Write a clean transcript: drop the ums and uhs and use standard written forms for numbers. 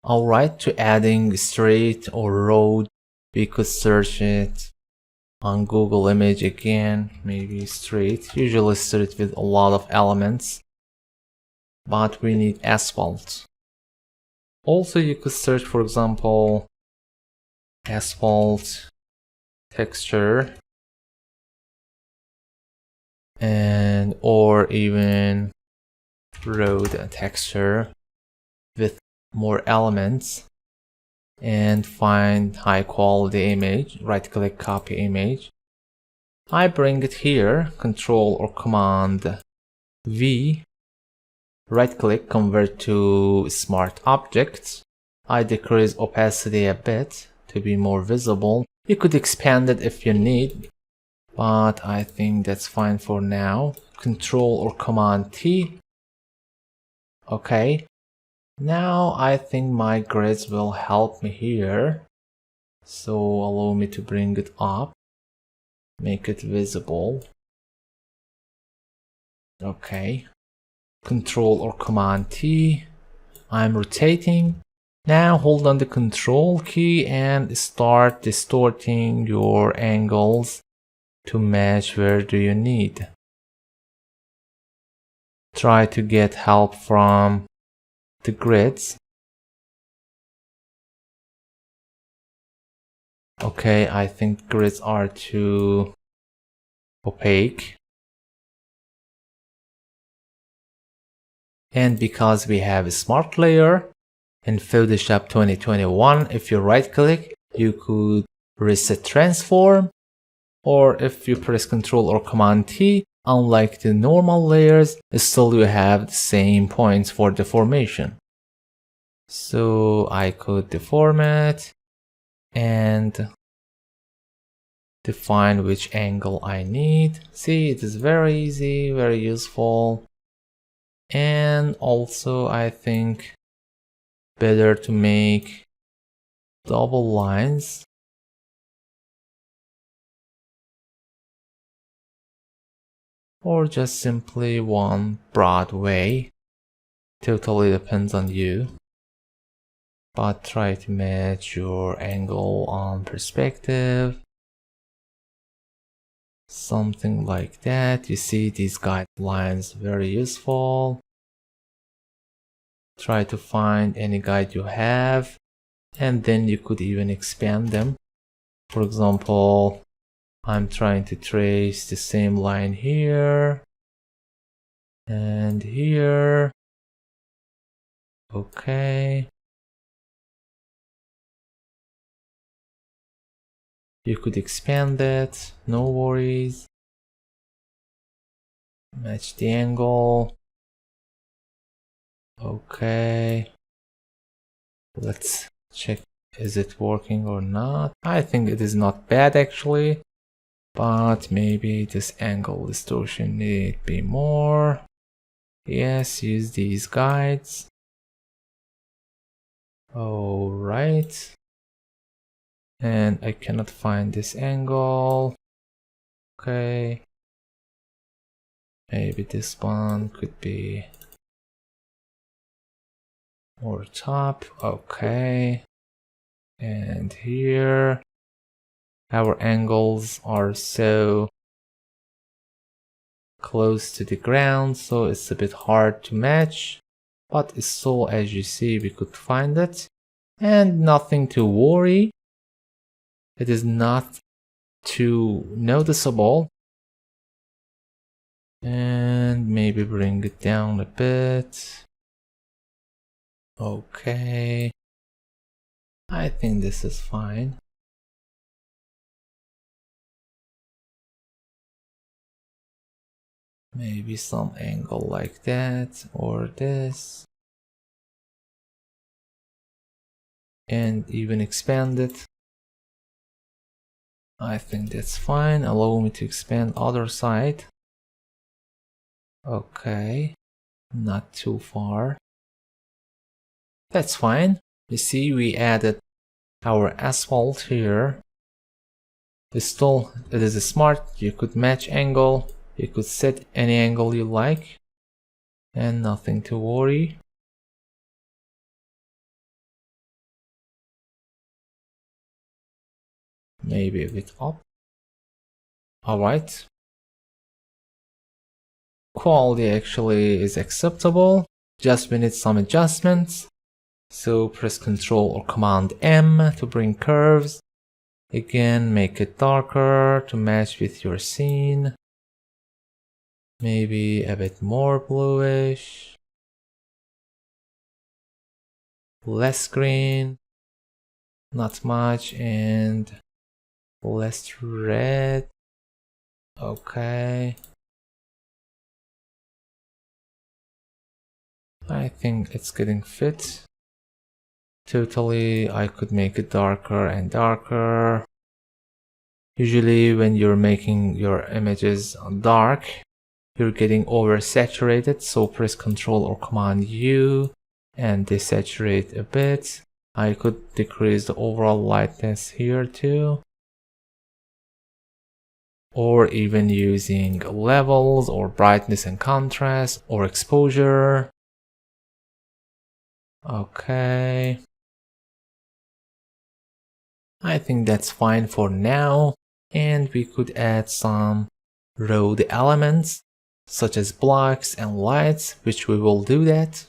Alright, to adding street or road, we could search it on Google image again, maybe street, usually street with a lot of elements, but we need asphalt. Also, you could search, for example, asphalt texture, and or even road texture with more elements, and find high quality image. Right click, copy image. I bring it here, Control or Command V. Right click, convert to smart objects. I decrease opacity a bit to be more visible. You could expand it if you need, but I think that's fine for now. Control or Command T. Okay. Now I think my grids will help me here. So allow me to bring it up, make it visible. Okay. Control or Command T. I'm rotating. Now hold on the Control key and start distorting your angles to match where do you need. Try to get help from the grids. Okay, I think grids are too opaque. And because we have a smart layer in Photoshop 2021, if you right click, you could reset transform, or if you press Ctrl or Command T, unlike the normal layers, still you have the same points for deformation. So I could deform it and define which angle I need. See, it is very easy, very useful. And also I think better to make double lines. Or just simply one broad way. Totally depends on you. But try to match your angle on perspective. Something like that. You see, these guidelines very useful. Try to find any guide you have, and then you could even expand them. For example, I'm trying to trace the same line here and here. Okay. You could expand it, no worries. Match the angle. Okay. Let's check, is it working or not? I think it is not bad actually, but maybe this angle distortion need be more. Yes, use these guides. All right. And I cannot find this angle. Okay. Maybe this one could be more top. Okay. And here our angles are so close to the ground, so it's a bit hard to match, but it's so, as you see, we could find it. And nothing to worry. It is not too noticeable. And maybe bring it down a bit. Okay. I think this is fine. Maybe some angle like that or this. And even expand it. I think that's fine. Allow me to expand other side. Okay, not too far. That's fine. You see, we added our asphalt here. It is a smart. You could match angle. You could set any angle you like. And nothing to worry. maybe a bit up. Alright. Quality actually is acceptable. Just we need some adjustments. So press Ctrl or Command M to bring curves. Again, make it darker to match with your scene. Maybe a bit more bluish. Less green. Not much. And less red. Okay. I think it's getting fit. Totally, I could make it darker and darker. Usually when you're making your images dark, you're getting oversaturated, so press Ctrl or Command U and desaturate a bit. I could decrease the overall lightness here too. Or even using levels or brightness and contrast or exposure. Okay. I think that's fine for now, and we could add some road elements such as blocks and lights, which we will do that.